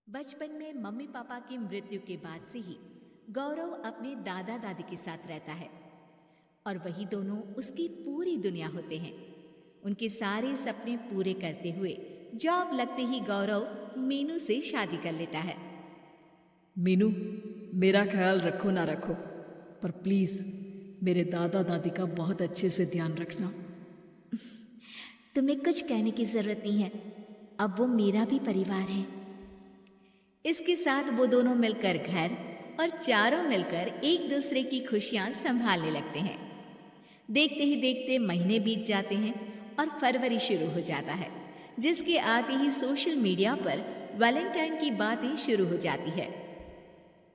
बचपन में mummy papa की मृत्यु के बाद से ही गौरव अपने दादा दादी के साथ रहता है और वही दोनों उसकी पूरी दुनिया होते हैं। उनके सारे सपने पूरे करते हुए जॉब लगते ही गौरव मीनू से शादी कर लेता है। मीनू, मेरा ख्याल रखो ना रखो, पर प्लीज मेरे दादा दादी का बहुत अच्छे से ध्यान रखना। तुम्हें कुछ कहने की जरूरत नहीं है, अब वो मेरा भी परिवार है। इसके साथ वो दोनों मिलकर घर और चारों मिलकर एक दूसरे की खुशियां संभालने लगते हैं। देखते ही देखते महीने बीत जाते हैं और फरवरी शुरू हो जाता है, जिसके आते ही सोशल मीडिया पर वैलेंटाइन की बातें शुरू हो जाती है।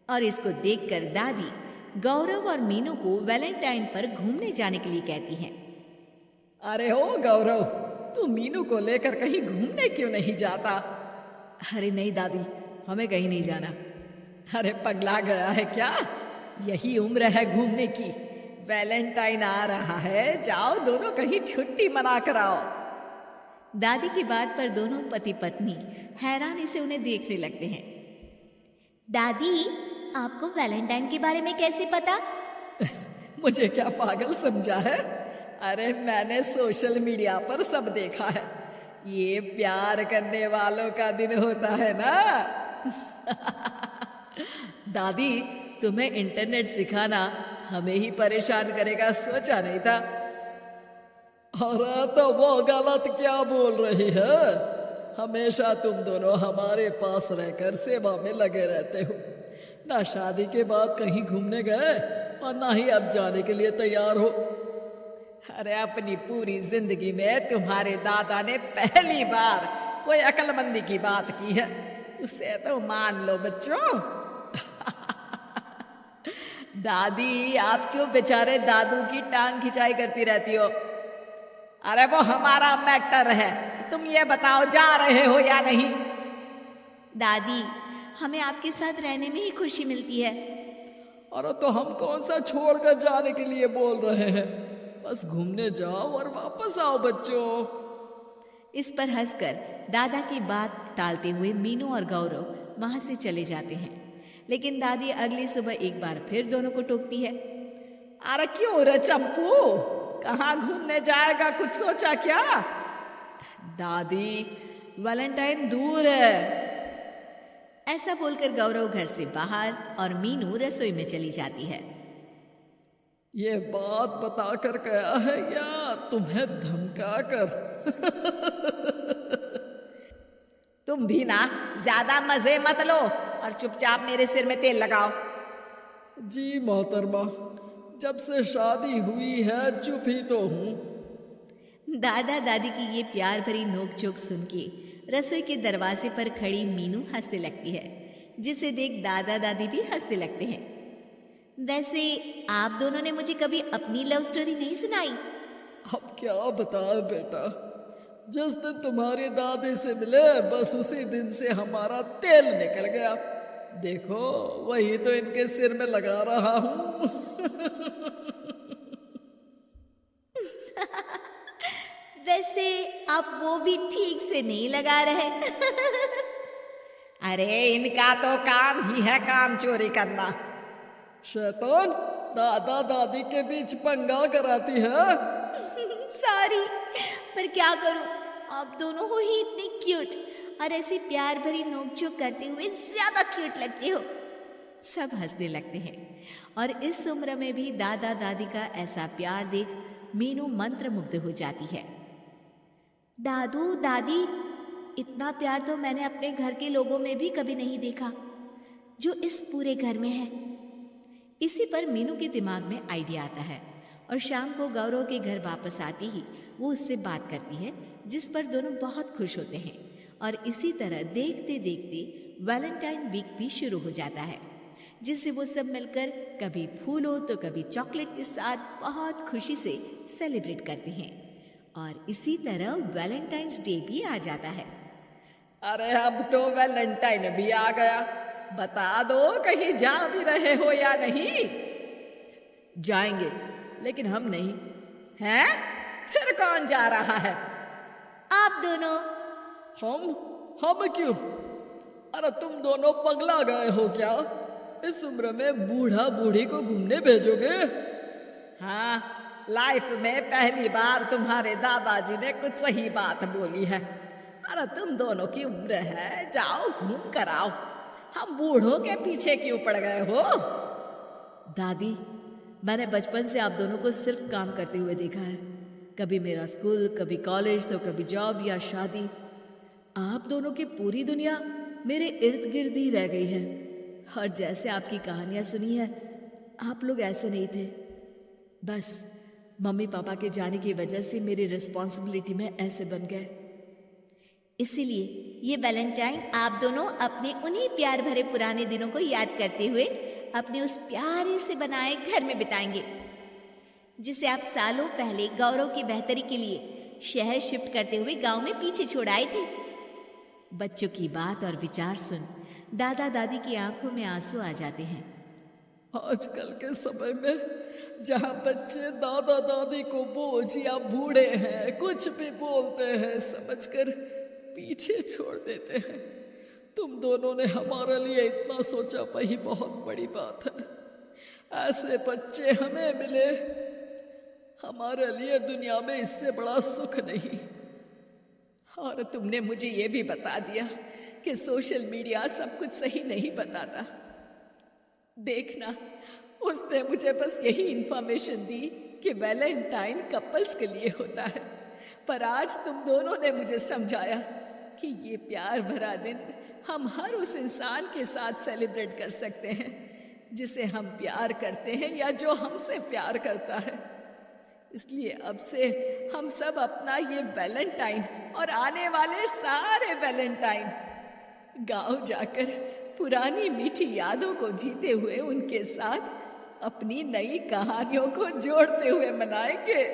और इसको देखकर दादी गौरव और मीनू को वैलेंटाइन पर घूमने जाने के लिए कहती हैं। अरे ओ गौरव, तू मीनू को लेकर कहीं घूमने क्यों नहीं जाता? अरे नहीं दादी, हमें कहीं नहीं जाना। अरे पगला गया है क्या? यही उम्र है घूमने की। वैलेंटाइन आ रहा है, जाओ दोनों कहीं छुट्टी मना कर आओ। दादी की बात पर दोनों पति पत्नी हैरानी से उन्हें देखने लगते हैं। दादी, आपको वैलेंटाइन के बारे में कैसे पता? मुझे क्या पागल समझा है? अरे मैंने सोशल मीडिया पर सब देखा है। ये प्यार करने वालों का दिन होता है ना। दादी, तुम्हें इंटरनेट सिखाना हमें ही परेशान करेगा, सोचा नहीं था। अरे तो वो गलत क्या बोल रही है? हमेशा तुम दोनों हमारे पास रहकर सेवा में लगे रहते हो। ना शादी के बाद कहीं घूमने गए और ना ही अब जाने के लिए तैयार हो। अरे अपनी पूरी जिंदगी में तुम्हारे दादा ने पहली बार कोई अक्लमंदी की बात की है, उसे तो मान लो बच्चों। दादी, आप क्यों बेचारे दादू की टांग खिंचाई करती रहती हो? अरे वो हमारा मैटर है, तुम ये बताओ जा रहे हो या नहीं? दादी, हमें आपके साथ रहने में ही खुशी मिलती है। अरे तो हम कौन सा छोड़कर जाने के लिए बोल रहे हैं? बस घूमने जाओ और वापस आओ बच्चों। इस पर हंसकर दादा की बात टालते हुए मीनू और गौरव वहां से चले जाते हैं। लेकिन दादी अगली सुबह एक बार फिर दोनों को टोकती है। अरे क्यों रे चंपू, कहाँ घूमने जाएगा, कुछ सोचा क्या? दादी, वैलेंटाइन दूर है। ऐसा बोलकर गौरव घर से बाहर और मीनू रसोई में चली जाती है। ये बात बता कर गया है या तुम्हें धमका कर? तुम भी ना ज्यादा मजे मत लो और चुपचाप मेरे सिर में तेल लगाओ। जी मोहतरमा, जब से शादी हुई है चुप ही तो हूँ। दादा दादी की ये प्यार भरी नोकझोंक सुन के रसोई के दरवाजे पर खड़ी मीनू हंसने लगती है, जिसे देख दादा दादी भी हंसने लगते हैं। वैसे आप दोनों ने मुझे कभी अपनी लव स्टोरी नहीं सुनाई। अब क्या बताए बेटा, जिस दिन तुम्हारी दादी से मिले बस उसी दिन से हमारा तेल निकल गया। देखो वही तो इनके सिर में लगा रहा हूँ। वैसे आप वो भी ठीक से नहीं लगा रहे। अरे इनका तो काम ही है काम चोरी करना। शैतान, दादा दादी के बीच पंगा कराती है। सॉरी, पर क्या करूं, आप दोनों हो ही इतने क्यूट और ऐसी प्यार भरी नोकझोंक करते हुए ज्यादा क्यूट लगते हो। सब हंसने लगते हैं और इस उम्र में भी दादा दादी का ऐसा प्यार देख मीनू मंत्रमुग्ध हो जाती है। दादू दादी, इतना प्यार तो मैंने अपने घर के लोगों में भी कभी नहीं देखा जो इस पूरे घर में है। इसी पर मीनू के दिमाग में आइडिया आता है और शाम को गौरव के घर वापस आती ही वो उससे बात करती है, जिस पर दोनों बहुत खुश होते हैं। और इसी तरह देखते देखते वैलेंटाइन वीक भी शुरू हो जाता है, जिससे वो सब मिलकर कभी फूलों तो कभी चॉकलेट के साथ बहुत खुशी से सेलिब्रेट करते हैं। और इसी तरह वैलेंटाइंस डे भी आ जाता है। अरे अब तो वैलेंटाइन भी आ गया, बता दो कहीं जा भी रहे हो या नहीं? जाएंगे, लेकिन हम नहीं। हैं? फिर कौन जा रहा है? आप दोनों। हम क्यों? अरे तुम दोनों पगला गए हो क्या? इस उम्र में बूढ़ा बूढ़ी को घूमने भेजोगे? हाँ, लाइफ में पहली बार तुम्हारे दादाजी ने कुछ सही बात बोली है। अरे तुम दोनों की उम्र है, जाओ घूम कर आओ, हम बूढ़ों के पीछे क्यों पड़ गए हो? दादी, मैंने बचपन से आप दोनों को सिर्फ काम करते हुए देखा है। कभी मेरा स्कूल, कभी कॉलेज, तो कभी जॉब या शादी। आप दोनों की पूरी दुनिया मेरे इर्द गिर्द ही रह गई है। और जैसे आपकी कहानियां सुनी है, आप लोग ऐसे नहीं थे। बस मम्मी पापा के जाने की वजह से मेरी रिस्पॉन्सिबिलिटी में ऐसे बन गए। इसीलिए ये वैलेंटाइन आप दोनों अपने उन्हीं प्यार भरे पुराने दिनों को याद करते हुए अपने उस प्यारे से बनाए घर में बिताएंगे, जिसे आप सालों पहले गौरव की बेहतरी के लिए शहर शिफ्ट करते हुए गांव में पीछे छोड़ आए थे। बच्चों की बात और विचार सुन दादा दादी की आंखों में आंसू आ जाते हैं। आजकल के समय में जहाँ बच्चे दादा दादी को बोझ या बूढ़े हैं कुछ भी बोलते हैं समझकर पीछे छोड़ देते हैं। तुम दोनों ने हमारे लिए इतना सोचा, वही बहुत बड़ी बात है। ऐसे बच्चे हमें मिले, हमारे लिए दुनिया में इससे बड़ा सुख नहीं। और तुमने मुझे ये भी बता दिया कि सोशल मीडिया सब कुछ सही नहीं बताता। देखना, उसने मुझे बस यही इंफॉर्मेशन दी कि वैलेंटाइन कपल्स के लिए होता है, पर आज तुम दोनों ने मुझे समझाया कि ये प्यार भरा दिन हम हर उस इंसान के साथ सेलिब्रेट कर सकते हैं जिसे हम प्यार करते हैं या जो हमसे प्यार करता है। इसलिए अब से हम सब अपना ये वैलेंटाइन और आने वाले सारे वैलेंटाइन गांव जाकर पुरानी मीठी यादों को जीते हुए उनके साथ अपनी नई कहानियों को जोड़ते हुए मनाएंगे।